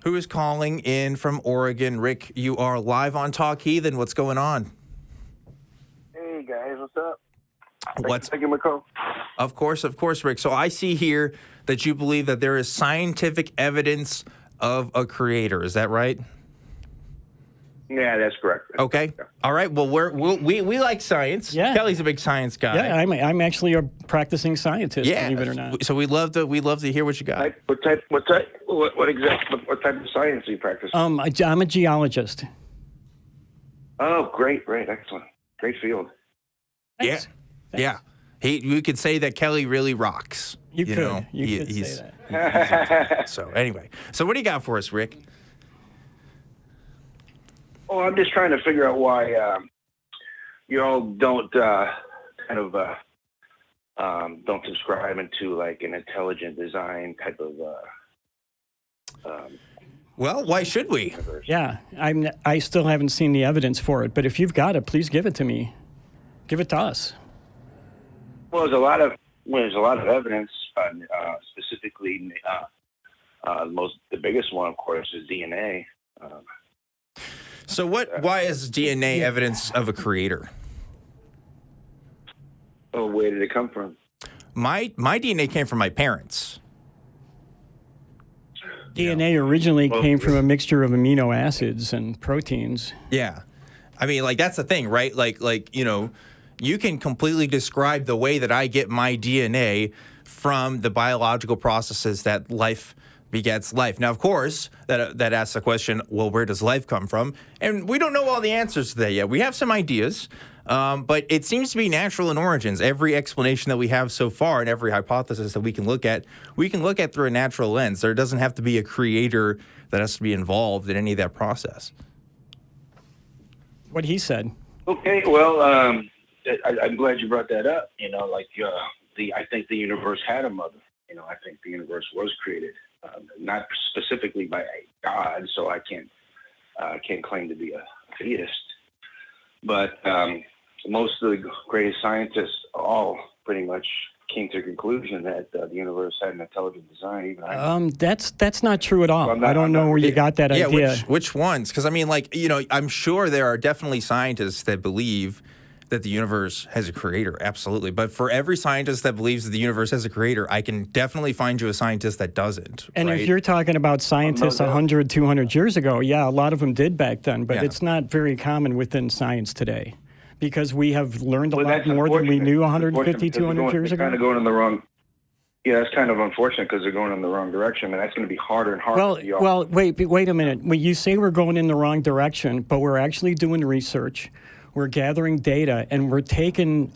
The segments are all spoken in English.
who is calling in from Oregon. Rick, you are live on Talk Heathen. What's going on? Hey, guys. What's up? What's taking my call? Of course, Rick. So I see here that you believe that there is scientific evidence of a creator. Is that right? Yeah, that's correct. Okay. Yeah. All right. Well, we like science. Yeah. Kelly's a big science guy. Yeah, I'm actually a practicing scientist, believe it or not. So we'd love to hear what you got. What type of science do you practice? I'm a geologist. Oh, great, excellent. Great field. Thanks. Yeah. You could say that Kelley really rocks. You could say that. So anyway, so what do you got for us, Rick? Oh, I'm just trying to figure out why you all don't don't subscribe into like an intelligent design type of. Well, why should we? Universe. Yeah, I still haven't seen the evidence for it, but if you've got it, please give it to me. Give it to us. Well, there's a lot of evidence, specifically the biggest one, of course, is DNA. So why is DNA evidence of a creator? Oh, where did it come from? My DNA came from my parents. DNA originally came from a mixture of amino acids and proteins. Yeah. I mean, like, that's the thing, right? Like, you know, you can completely describe the way that I get my DNA from the biological processes that life begets life. Now, of course, that asks the question, well, where does life come from? And we don't know all the answers to that yet. We have some ideas, but it seems to be natural in origins. Every explanation that we have so far and every hypothesis that we can look at through a natural lens. There doesn't have to be a creator that has to be involved in any of that process. What he said. Okay, well, I'm glad you brought that up. You know, like I think the universe had a mother. You know, I think the universe was created, not specifically by God, so I can't claim to be a theist. But most of the greatest scientists all pretty much came to the conclusion that the universe had an intelligent design. Even that's not true at all. I don't know where you got that idea. Yeah, which ones? Because I mean, like, you know, I'm sure there are definitely scientists that believe that the universe has a creator, absolutely. But for every scientist that believes that the universe has a creator, I can definitely find you a scientist that doesn't. And right? if you're talking about scientists 100, 200 years ago, yeah, a lot of them did back then, but it's not very common within science today because we have learned a lot more than we knew 150, 200 years ago. Kind of going in the wrong. Yeah, it's kind of unfortunate because they're going in the wrong direction, and that's going to be harder and harder. Well, wait a minute. When you say we're going in the wrong direction, but we're actually doing research. We're gathering data, and we're taking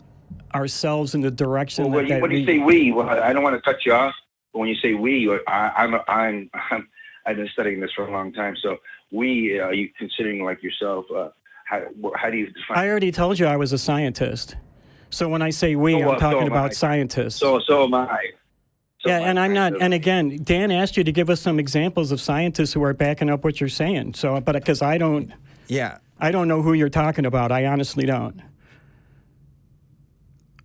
ourselves in the direction what do you say we? Well, I don't want to cut you off, but when you say we, I've been studying this for a long time. So we, are you considering like yourself? How do you define? I already told you I was a scientist. So when I say we, I'm talking about scientists. So am I. And I'm not. And again, Dan asked you to give us some examples of scientists who are backing up what you're saying. So, but because I don't. Yeah. I don't know who you're talking about. I honestly don't.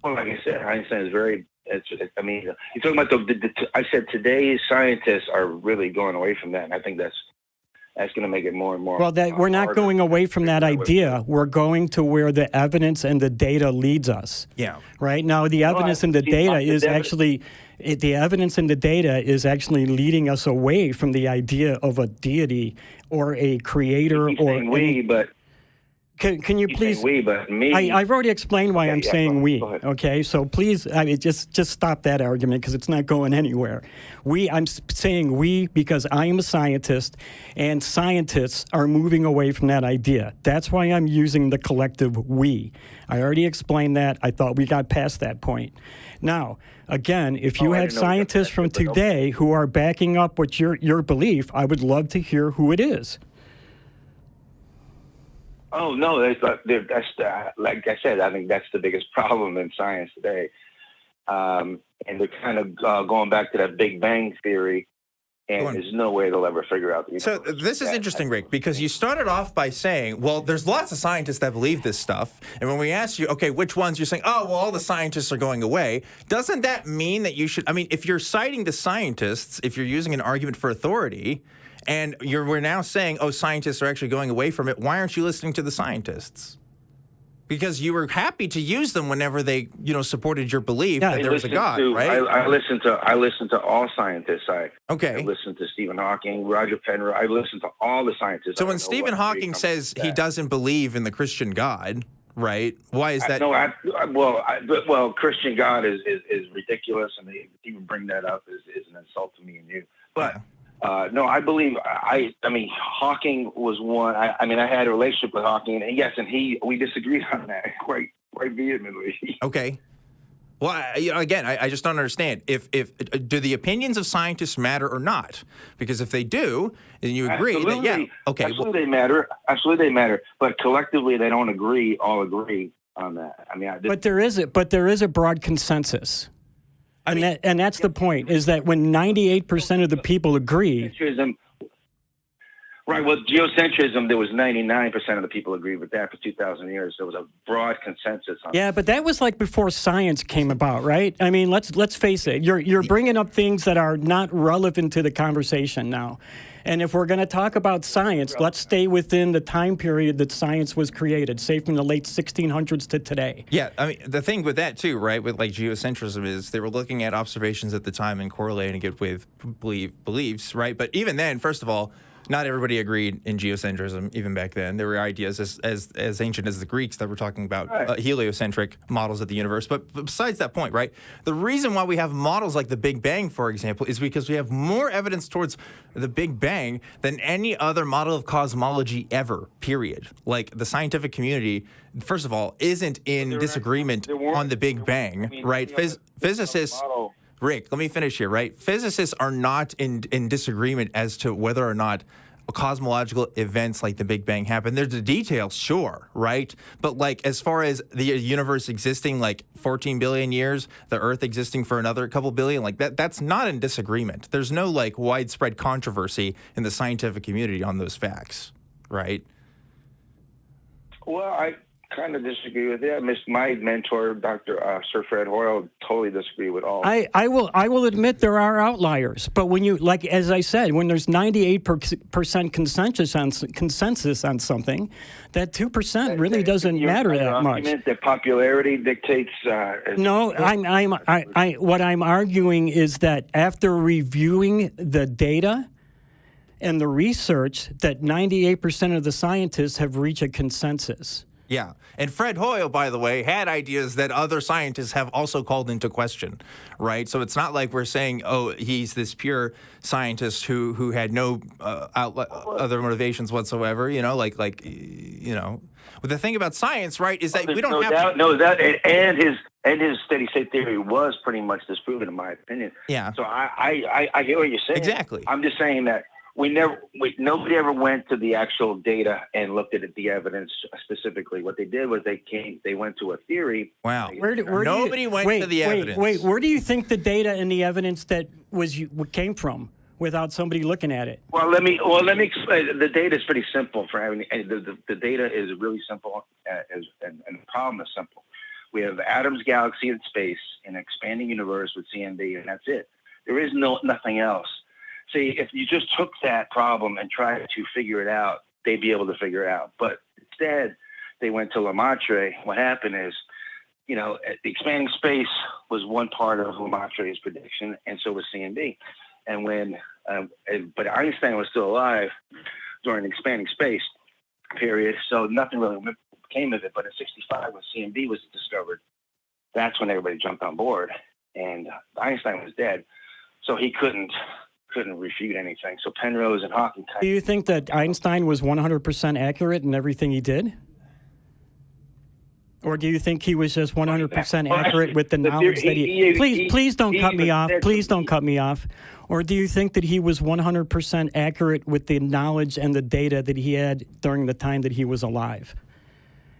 Well, like I said, Einstein is very. I mean, you're talking about I said today's scientists are really going away from that, and I think that's going to make it more and more. Well, we're not going away from that idea. We're going to where the evidence and the data leads us. Yeah. Right now, the evidence and the data is actually. The evidence in the data is actually leading us away from the idea of a deity or a creator but. Can you please? We, but me. I've already explained why I'm saying we. Okay, so please, just stop that argument because it's not going anywhere. I'm saying we because I am a scientist, and scientists are moving away from that idea. That's why I'm using the collective we. I already explained that. I thought we got past that point. Now, again, if you have scientists from today who are backing up what your belief, I would love to hear who it is. Oh no, that's like I said. I think that's the biggest problem in science today, and they're kind of going back to that Big Bang theory, and there's no way they'll ever figure out the universe. So this is interesting, Rick, because you started off by saying, well, there's lots of scientists that believe this stuff, and when we asked you, okay, which ones, you're saying, oh, well, all the scientists are going away. Doesn't that mean that you should? I mean, if you're citing the scientists, if you're using an argument for authority, And we're now saying, oh, scientists are actually going away from it. Why aren't you listening to the scientists? Because you were happy to use them whenever they, supported your belief that there was a God, right? I listen to all scientists. I listen to Stephen Hawking, Roger Penrose. I listen to all the scientists. So when Stephen Hawking says he doesn't believe in the Christian God, right? Why is that? Well, Christian God is ridiculous, and they even bring that up is an insult to me and you. But no, I believe I mean Hawking was one. I had a relationship with Hawking, and yes, and we disagreed on that quite vehemently. Okay. Well, I just don't understand. If do the opinions of scientists matter or not? Because if they do, then you agree that absolutely they matter. Absolutely they matter. But collectively, they don't all agree on that. But there is a broad consensus. And that's the point, is that when 98% of the people agree. Right. Well, geocentrism, there was 99% of the people agreed with that for 2,000 years. There was a broad consensus on but that was like before science came about, right? I mean, let's face it. You're bringing up things that are not relevant to the conversation now. And if we're going to talk about science, let's stay within the time period that science was created, say from the late 1600s to today. Yeah, I mean, the thing with that too, right, with like geocentrism is they were looking at observations at the time and correlating it with beliefs, right? But even then, first of all, not everybody agreed in geocentrism even back then. There were ideas as ancient as the Greeks that were talking about heliocentric models of the universe. But besides that point, right, the reason why we have models like the Big Bang, for example, is because we have more evidence towards the Big Bang than any other model of cosmology ever, period. Like the scientific community, first of all, isn't in disagreement on the Big Bang, right? Physicists... Rick, let me finish here, right? Physicists are not in disagreement as to whether or not cosmological events like the Big Bang happen. There's the details, sure, right? But like as far as the universe existing like 14 billion years, the Earth existing for another couple billion, like that's not in disagreement. There's no like widespread controversy in the scientific community on those facts, right? Well, I kind of disagree with that. My mentor, Dr. Sir Fred Hoyle, totally disagree with all. I will admit there are outliers, but when you, like as I said, when there's 98% consensus on something, that 2% really doesn't matter that much. That popularity dictates. No, what I'm arguing is that after reviewing the data and the research, that 98% of the scientists have reached a consensus. Yeah. And Fred Hoyle, by the way, had ideas that other scientists have also called into question, right? So it's not like we're saying, oh, he's this pure scientist who had no other motivations whatsoever, But the thing about science, right, is that we don't have... And his steady state theory was pretty much disproven, in my opinion. Yeah. So I hear what you're saying. Exactly. I'm just saying that nobody ever went to the actual data and looked at the evidence specifically. What they did was they went to a theory. Wow. Nobody went to the evidence. Wait, where do you think the data and the evidence that came from without somebody looking at it? Well, let me explain. The data is pretty simple. The data is really simple, and the problem is simple. We have atoms, galaxy, and space in an expanding universe with CMB, and that's it. There is nothing else. See, if you just took that problem and tried to figure it out, they'd be able to figure it out. But instead, they went to Lemaitre. What happened is, the expanding space was one part of Lemaitre's prediction, and so was CMB. And but Einstein was still alive during the expanding space period, so nothing really came of it. But in '65, when CMB was discovered, that's when everybody jumped on board, and Einstein was dead, so he couldn't refute anything. So Penrose and Hawking. Do you think that Einstein was 100% accurate in everything he did? Or do you think he was just 100% accurate with the knowledge that he... Please don't cut me off. Please don't cut me off. Or do you think that he was 100% accurate with the knowledge and the data that he had during the time that he was alive?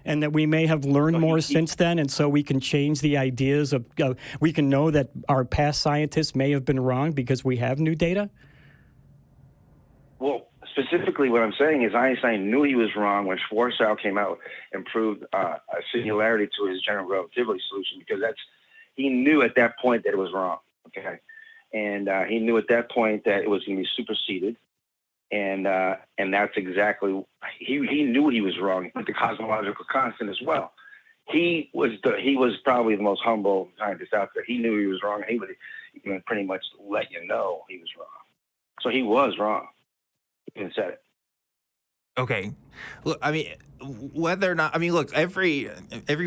And that we may have learned more since then, and so we can change the ideas of... we can know that our past scientists may have been wrong because we have new data? Well, specifically what I'm saying is Einstein knew he was wrong when Schwarzschild came out and proved a singularity to his general relativity solution, because he knew at that point that it was wrong, okay? And he knew at that point that it was going to be superseded, and that's exactly he knew he was wrong with the cosmological constant as well. He was probably the most humble scientist out there. He knew he was wrong. He would even pretty much let you know he was wrong. So he was wrong. He even said it. Okay. Look, I mean, whether or not, I mean, look, every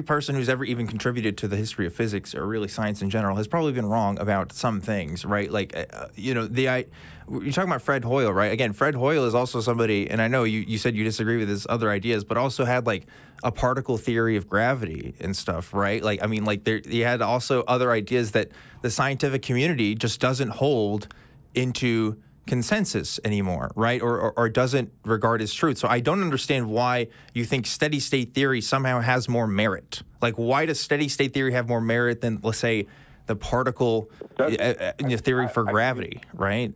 person who's ever even contributed to the history of physics or really science in general has probably been wrong about some things, right? Like, you're talking about Fred Hoyle, right? Again, Fred Hoyle is also somebody, and I know you said you disagree with his other ideas, but also had like a particle theory of gravity and stuff, right? Like, I mean, like he had also other ideas that the scientific community just doesn't hold into consensus anymore, right? Or doesn't regard as truth. So I don't understand why you think steady state theory somehow has more merit. Like, why does steady state theory have more merit than, let's say, the particle theory for gravity, right?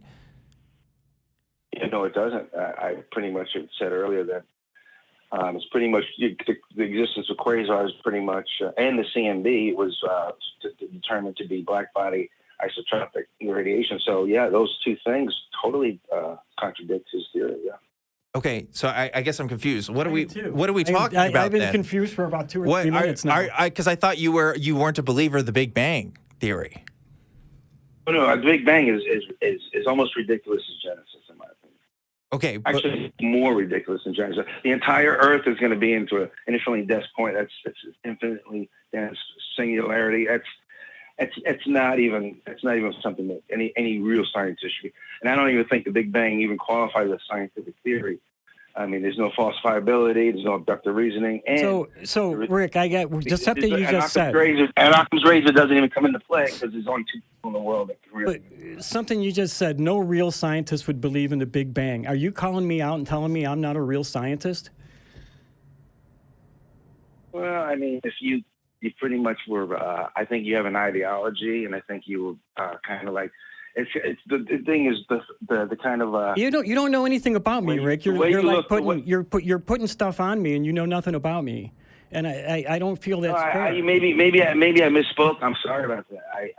No, it doesn't. I pretty much said earlier that it's pretty much the existence of quasars pretty much, and the CMB was determined to be black body isotropic radiation. So yeah, those two things totally contradict his theory. Yeah. Okay, so I guess I'm confused. What are we talking about? I've been then? confused for about 2 or 3 minutes now. Because I thought you weren't a believer of the Big Bang theory. No, the Big Bang is almost ridiculous as Genesis, in my opinion. Okay, actually, more ridiculous than Genesis. The entire Earth is going to be into an initially dense point. That's infinitely dense singularity. It's not even something that any real scientist should be. And I don't even think the Big Bang even qualifies as scientific theory. I mean, there's no falsifiability, there's no abductive reasoning. And so Rick, I got just something you just said. And Occam's razor doesn't even come into play because there's only 2 people in the world that can really. But something you just said, no real scientist would believe in the Big Bang. Are you calling me out and telling me I'm not a real scientist? Well, I mean, if you pretty much were, I think you have an ideology, and I think you were kind of like, it's the thing is the kind of you don't know anything about me, Rick. You're like putting stuff on me, and you know nothing about me, and I don't feel that's fair. Maybe I misspoke. I'm sorry about that. I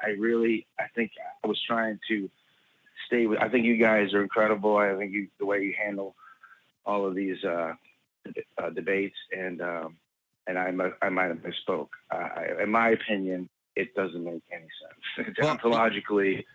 think I was trying to stay with. I think you guys are incredible. I think the way you handle all of these debates and I might have misspoke. In my opinion, it doesn't make any sense. It's ontologically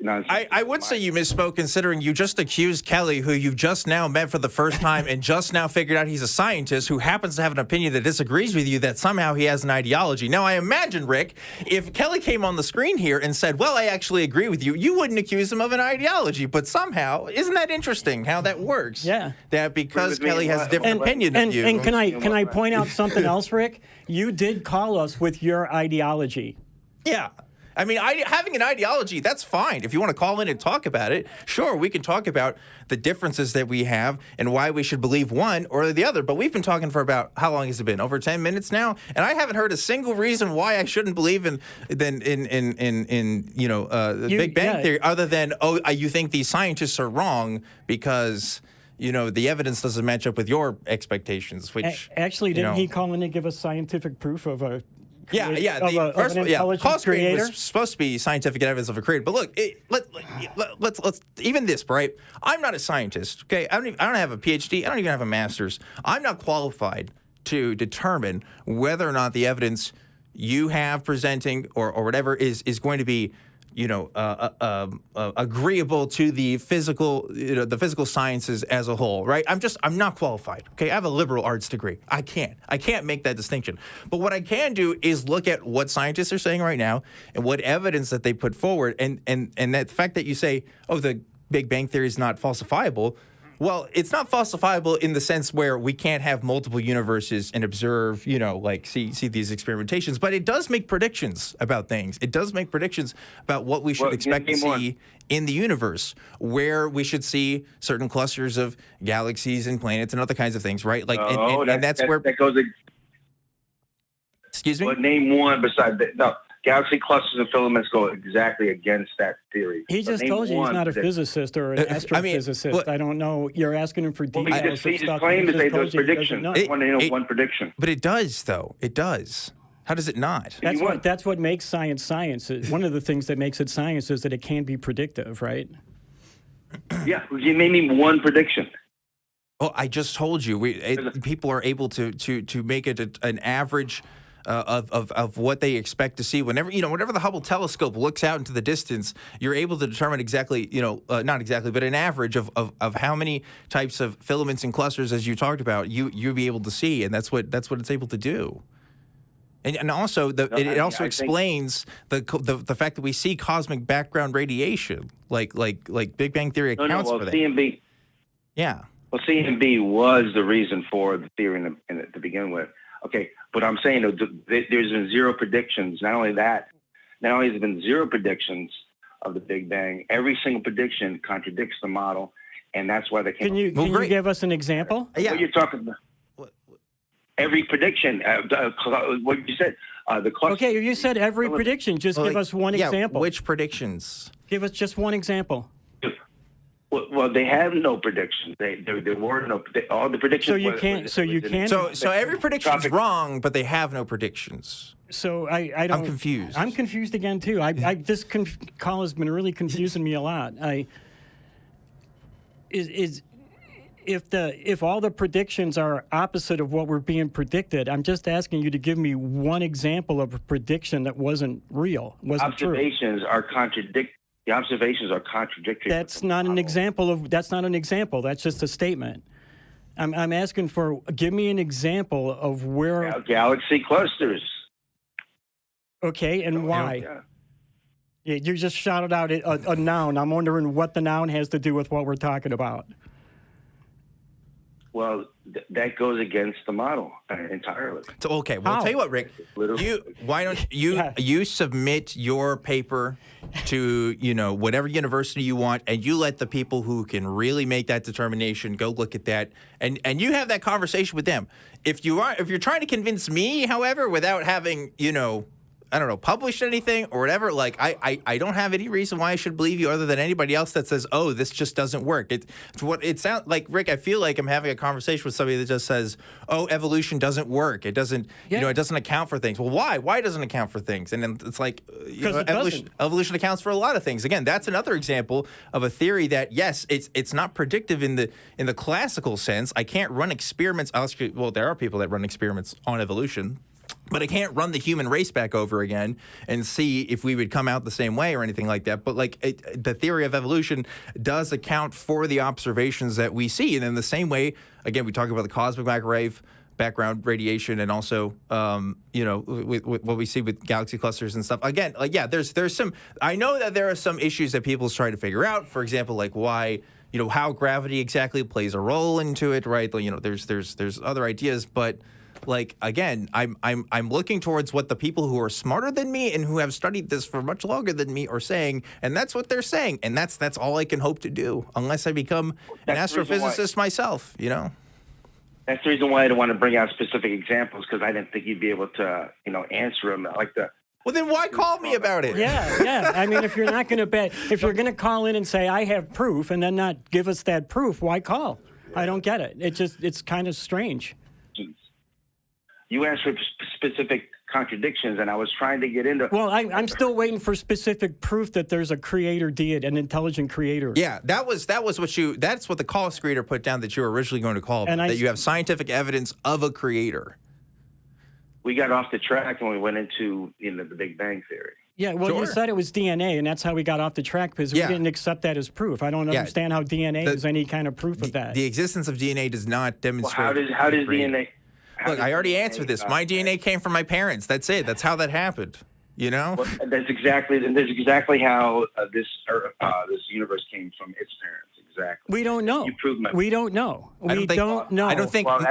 nonsense. I would say you misspoke, considering you just accused Kelley, who you've just now met for the first time and just now figured out he's a scientist who happens to have an opinion that disagrees with you, that somehow he has an ideology. Now, I imagine, Rick, if Kelley came on the screen here and said, well, I actually agree with you, you wouldn't accuse him of an ideology. But somehow, isn't that interesting how that works? Yeah. That because Kelley has a different opinion than you. And can I point out something else, Rick? You did call us with your ideology. Yeah. I mean, having an ideology, that's fine. If you want to call in and talk about it, sure, we can talk about the differences that we have and why we should believe one or the other. But we've been talking for about, how long has it been? Over 10 minutes now? And I haven't heard a single reason why I shouldn't believe in the Big Bang theory, other than, you think these scientists are wrong because, the evidence doesn't match up with your expectations, which... Actually, didn't he call in to give us scientific proof of a... Yeah. Cost creator was supposed to be scientific evidence of a creator. But look, let's even this, right? I'm not a scientist. Okay, I don't have a PhD. I don't even have a master's. I'm not qualified to determine whether or not the evidence you have presenting or whatever is going to be agreeable to the physical sciences as a whole, right? I'm not qualified. Okay, I have a liberal arts degree. I can't make that distinction. But what I can do is look at what scientists are saying right now and what evidence that they put forward, and that fact that you say, the Big Bang theory is not falsifiable. Well, it's not falsifiable in the sense where we can't have multiple universes and observe, see these experimentations. But it does make predictions about things. It does make predictions about what we should expect to see in the universe, where we should see certain clusters of galaxies and planets and other kinds of things, right? And that's where that goes. Excuse me? But name one besides that. No. Galaxy clusters and filaments go exactly against that theory. He just told you he's not a physicist or an astrophysicist. I don't know. You're asking him for details. He just claimed to say those predictions. One prediction. But it does, though. It does. How does it not? That's what makes science science. One of the things that makes it science is that it can be predictive, right? Yeah, you made me one prediction. Well, I just told you, people are able to make it an average of what they expect to see. Whenever the Hubble telescope looks out into the distance, you're able to determine exactly, not exactly, but an average of how many types of filaments and clusters, as you talked about, you'll be able to see, and that's what it's able to do. And also, it also explains the fact that we see cosmic background radiation, like Big Bang Theory accounts for that. CMB. Yeah. Well, CMB was the reason for the theory to begin with. Okay, but I'm saying there's been zero predictions. Not only that, not only has there been zero predictions of the Big Bang, every single prediction contradicts the model, and that's why they came. Can you give us an example? Yeah. What you're talking about? Every prediction, what you said, the cluster. Okay, you said every prediction. Just give us one example. Which predictions? Give us just one example. Well, they have no predictions. There were no all the predictions. So you can't. So every prediction is wrong, but they have no predictions. So I don't. I'm confused. I'm confused again too. This call has been really confusing me a lot. If all the predictions are opposite of what we're being predicted, I'm just asking you to give me one example of a prediction that wasn't real, wasn't true. The observations are contradictory. That's not an example. That's just a statement. I'm asking for, give me an example of where... Galaxy clusters. Okay, and why? Yeah, you just shouted out a noun. I'm wondering what the noun has to do with what we're talking about. Well, that goes against the model entirely. So, okay, well, I'll tell you what, Rick. Why don't you submit your paper to whatever university you want, and you let the people who can really make that determination go look at that, and you have that conversation with them. If you're trying to convince me, however, without having published anything or whatever, like I don't have any reason why I should believe you other than anybody else that says, oh, this just doesn't work. It's what it sounds like, Rick. I feel like I'm having a conversation with somebody that just says, oh, evolution doesn't work. It doesn't, it doesn't account for things. Well, why? Why doesn't it account for things? And then it's like, evolution accounts for a lot of things. Again, that's another example of a theory that, yes, it's not predictive in the classical sense. I can't run experiments. Well, there are people that run experiments on evolution. But I can't run the human race back over again and see if we would come out the same way or anything like that. But the theory of evolution does account for the observations that we see. And in the same way, again, we talk about the cosmic microwave background radiation, and also, with what we see with galaxy clusters and stuff. Again, there's some. I know that there are some issues that people's trying to figure out. For example, like why, how gravity exactly plays a role into it, right? There's other ideas, but. Again, I'm looking towards what the people who are smarter than me and who have studied this for much longer than me are saying, and that's what they're saying, and that's all I can hope to do, unless I become an astrophysicist myself. That's the reason why I don't want to bring out specific examples, because I didn't think you'd be able to, answer them like the. Well, then why call me about it? Yeah. I mean, if you're not going to if you're going to call in and say I have proof, and then not give us that proof, why call? Yeah. I don't get it. It's kind of strange. You asked for specific contradictions, and I was trying to get into. Well, I'm still waiting for specific proof that there's a creator deity, an intelligent creator. Yeah, that's what the call screener put down that you were originally going to call, that you have scientific evidence of a creator. We got off the track when we went into the Big Bang Theory. Yeah, well, You said it was DNA, and that's how we got off the track, because we didn't accept that as proof. I don't understand how DNA is any kind of proof of that. The existence of DNA does not demonstrate. Well, how does DNA? Look, I already answered this. My DNA came from my parents. That's it. That's how that happened. Well, that's exactly how this universe came from its parents. Exactly. We don't know. You proved my. We don't know. We don't know. I don't think. Well,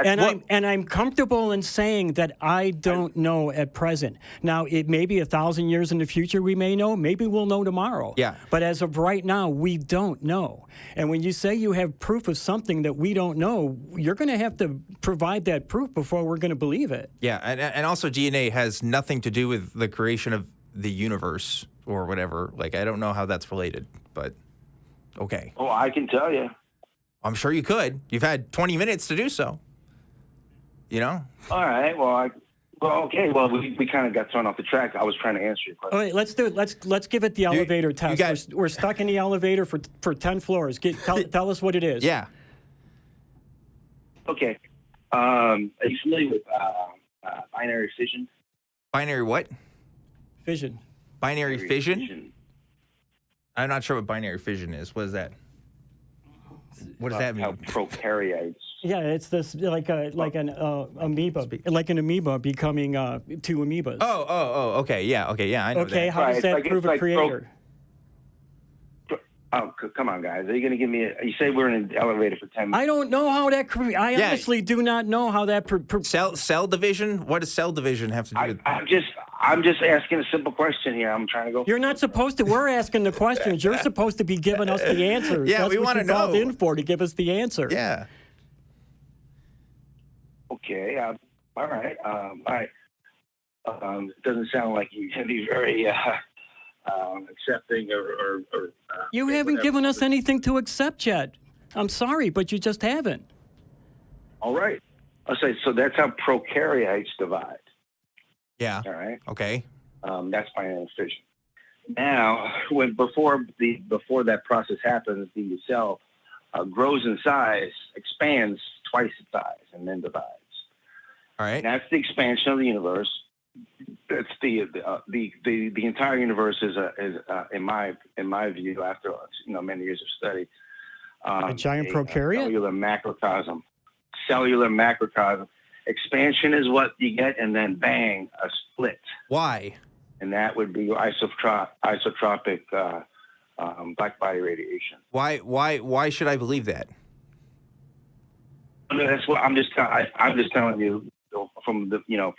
I'm comfortable in saying that I don't know at present. Now, it may be 1,000 years in the future we may know. Maybe we'll know tomorrow. Yeah. But as of right now, we don't know. And when you say you have proof of something that we don't know, you're going to have to provide that proof before we're going to believe it. Yeah, and also DNA has nothing to do with the creation of the universe or whatever. I don't know how that's related, but okay. Oh, I can tell you. I'm sure you could. You've had 20 minutes to do so. All right. Well, Well, okay. Well, we kind of got thrown off the track. I was trying to answer your question. All right, let's do it. Let's give it the elevator test. We're stuck in the elevator for 10 floors. Tell us what it is. Yeah. Okay. Are you familiar with binary fission? Binary what? Fission. Binary fission? I'm not sure what binary fission is. What is that? What does that mean? Prokaryotes. Yeah, it's this like an amoeba, like an amoeba becoming two amoebas. Oh, okay, yeah, I know okay, that. how does that prove a creator? Oh, come on, guys. Are you going to give me you say we're in an elevator for 10 minutes. I don't know how that I honestly do not know how that cell division? What does cell division have to do with I'm just asking a simple question here. I'm trying to go. You're not supposed to. We're asking the questions. You're supposed to be giving us the answers. Yeah, That's we want to know. Called in for to give us the answer. Yeah. Okay. All right. It doesn't sound like you can be very accepting or you haven't given us anything to accept yet. I'm sorry, but you just haven't. All right. I'll say so. That's how prokaryotes divide. Yeah. All right. Okay. That's binary fission. Now, before that process happens, the cell grows in size, expands twice its size, and then divides. All right. And that's the expansion of the universe. That's the entire universe is in my view, after many years of study, a giant prokaryote, cellular macrocosm. Expansion is what you get, and then bang, a split. Why? And that would be isotropic black body radiation. Why should I believe that? That's what I'm just telling you from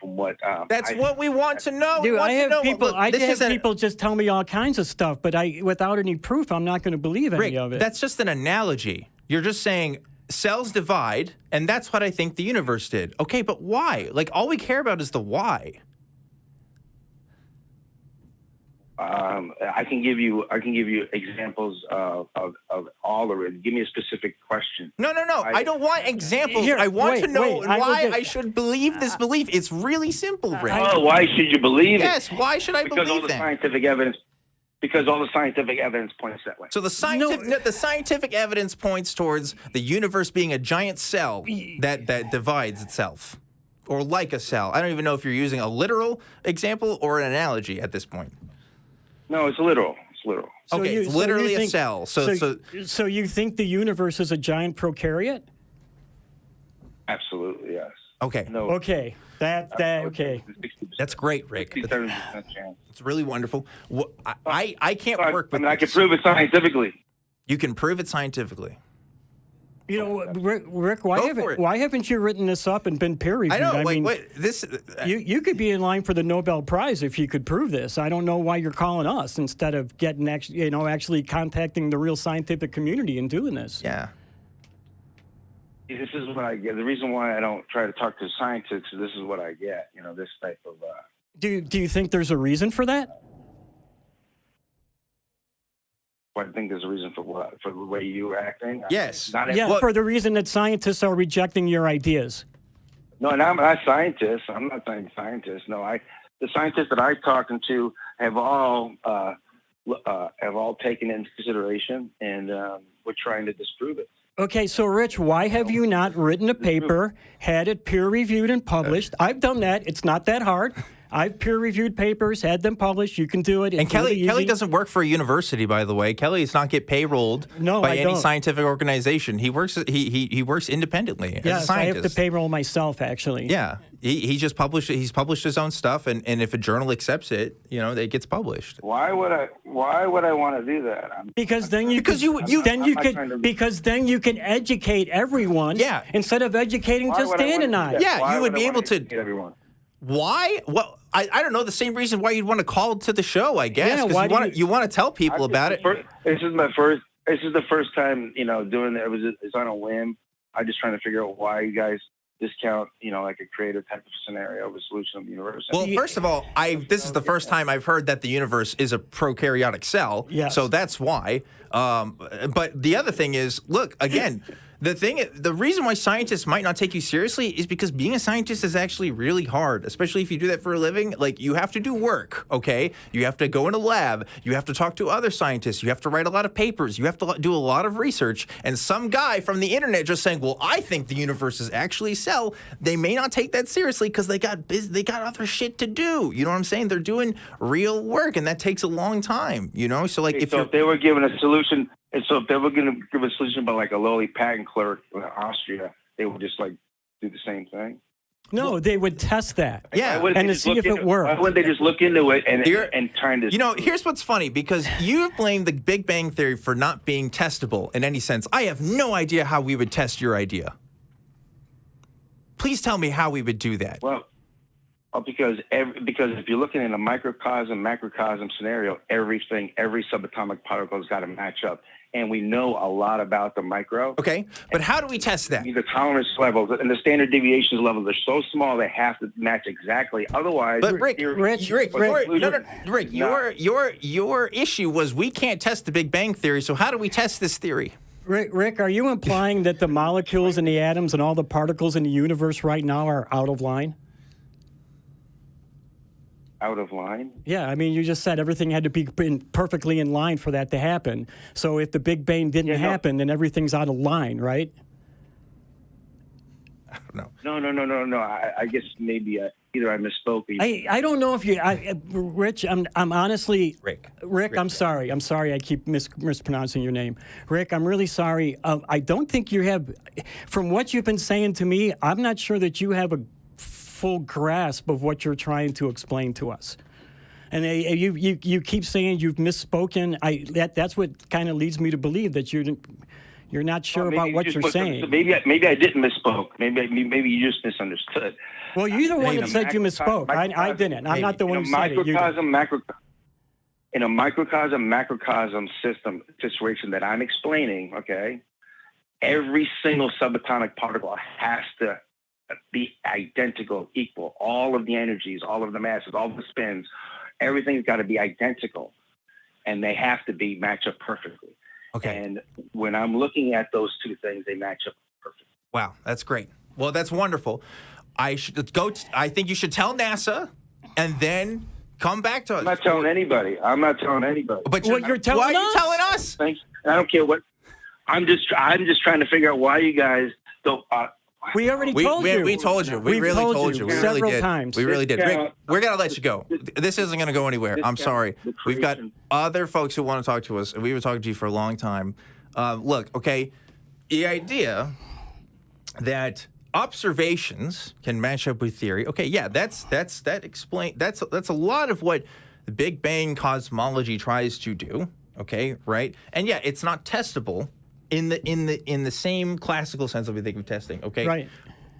what. That's what we want to know. Dude, I have people just tell me all kinds of stuff, but without any proof, I'm not going to believe any of it. That's just an analogy. You're just saying cells divide, and that's what I think the universe did. Okay, but why? Like, all we care about is the why. I can give you examples of all of it. Give me a specific question. No. I don't want examples. I want to know why I should believe this belief. It's really simple, Rick. Why should you believe it? Yes, why should I believe all the scientific evidence. Because all the scientific evidence points that way. So the scientific evidence points towards the universe being a giant cell that divides itself, or like a cell. I don't even know if you're using a literal example or an analogy at this point. No, it's literal. It's literal. Okay, it's literally a cell. So you think the universe is a giant prokaryote? Absolutely, yes. Okay. No. Okay. Okay. That's great, Rick. It's really wonderful. I can't work with. I can prove it scientifically. You can prove it scientifically. You know, Rick, why haven't you written this up and been peer reviewed? I know. You could be in line for the Nobel Prize if you could prove this. I don't know why you're calling us instead of getting actually contacting the real scientific community and doing this. Yeah. This is what I get. The reason why I don't try to talk to scientists is this is what I get. This type of. Do you think there's a reason for that? I think there's a reason for what? For the way you were acting? Yes. For the reason that scientists are rejecting your ideas. No, and I'm not scientists. I'm not saying scientists. No, the scientists that I've talked to have all taken into consideration, and we're trying to disprove it. Okay, so Rich, why have you not written a paper, had it peer-reviewed and published? I've done that. It's not that hard. I've peer-reviewed papers, had them published. You can do it. It's and Kelley, really Kelley doesn't work for a university, by the way. Kelley does not get payrolled by any scientific organization. He works. He works independently as a scientist. I have to payroll myself, actually. Yeah, he just published. He's published his own stuff, and if a journal accepts it, it gets published. Why would I want to do that? Because then you can educate everyone. Yeah. Instead of educating just Dan and I. Yeah, you would be able to. Everyone. Why? Well, I don't know. The same reason why you'd want to call to the show, I guess. Because you want to tell people about it. This is the first time doing it. It's on a whim. I'm just trying to figure out why you guys discount like a creative type of scenario of a solution of the universe. Well, first of all, this is the first time I've heard that the universe is a prokaryotic cell. Yes. So that's why. But the other thing is, look again. The reason why scientists might not take you seriously is because being a scientist is actually really hard, especially if you do that for a living. Like, you have to do work, okay? You have to go in a lab. You have to talk to other scientists. You have to write a lot of papers. You have to do a lot of research. And some guy from the internet just saying, well, I think the universe is actually cell, they may not take that seriously because they got other shit to do. You know what I'm saying? They're doing real work, and that takes a long time, you know? So, like, if they were given a solution... And so if they were going to give a solution by like a lowly patent clerk in Austria, they would just like do the same thing? No, they would test that. Yeah. And to see if it worked. Why wouldn't they just look into it and try to... You know, here's what's funny, because you blame the Big Bang Theory for not being testable in any sense. I have no idea how we would test your idea. Please tell me how we would do that. Well, because if you're looking in a microcosm, macrocosm scenario, every subatomic particle has got to match up. And we know a lot about the micro. Okay, but how do we test that? The tolerance levels and the standard deviations levels are so small they have to match exactly. Otherwise, but Rick, your issue was we can't test the Big Bang Theory. So how do we test this theory? Rick, are you implying that the molecules and the atoms and all the particles in the universe right now are out of line? Out of line? Yeah, I mean, you just said everything had to be perfectly in line for that to happen. So if the Big Bang didn't happen, then everything's out of line, right? I don't know. No. I guess maybe either I misspoke. I don't know if you, Rich. I'm honestly, Rick. I'm sorry. I keep mispronouncing your name, Rick. I'm really sorry. I don't think you have. From what you've been saying to me, I'm not sure that you have a full grasp of what you're trying to explain to us. And you keep saying you've misspoken. That's what kind of leads me to believe that you're not sure about what you're saying. Maybe I didn't misspoke. Maybe you just misunderstood. Well, you're the one that said you misspoke. I didn't. I'm not the one who said it. In a microcosm, macrocosm system situation that I'm explaining, okay, every single subatomic particle has to be identical, equal. All of the energies, all of the masses, all the spins, everything's got to be identical, and they have to match up perfectly. Okay. And when I'm looking at those two things, they match up perfectly. Wow, that's great. Well, that's wonderful. I think you should tell NASA, and then come back to us. I'm not telling anybody. But you're telling why us? are you telling us? Thanks. I don't care what. I'm just trying to figure out why you guys don't. We already told you. We told you. We really told you. We really did. Times. We really did. Rick, we're going to let you go. This isn't going to go anywhere. I'm sorry. We've got other folks who want to talk to us, and we've been talking to you for a long time. Look, okay, the idea that observations can match up with theory. Okay, yeah, that's a lot of what the Big Bang cosmology tries to do. Okay, right? And yeah, it's not testable in the same classical sense that we think of testing, okay? Right.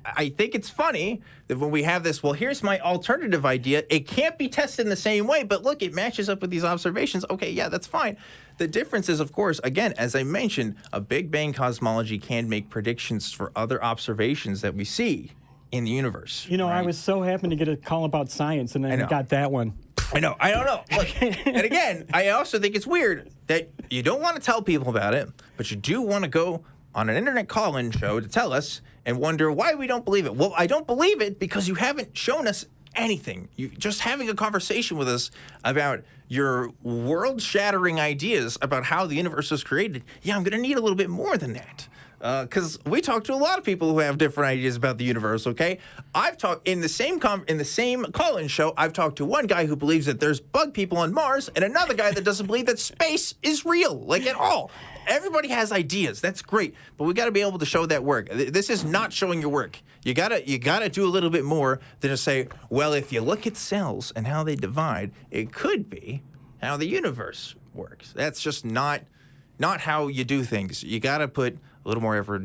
I think it's funny that when we have this, well, here's my alternative idea. It can't be tested in the same way, but look, it matches up with these observations. Okay, yeah, that's fine. The difference is, of course, again, as I mentioned, a Big Bang cosmology can make predictions for other observations that we see in the universe. You know, right? I was so happy to get a call about science, and then I got that one. I know. I don't know. Look, and again, I also think it's weird that you don't want to tell people about it, but you do want to go on an internet call-in show to tell us and wonder why we don't believe it. Well, I don't believe it because you haven't shown us anything. You just having a conversation with us about your world-shattering ideas about how the universe was created. Yeah, I'm going to need a little bit more than that. Because we talk to a lot of people who have different ideas about the universe, okay? I've talked in the same call-in show, I've talked to one guy who believes that there's bug people on Mars and another guy that doesn't believe that space is real, like at all. Everybody has ideas. That's great, but we got to be able to show that work. This is not showing your work. You gotta do a little bit more than to say, well, if you look at cells and how they divide, it could be how the universe works. That's just not how you do things. You got to put a little more effort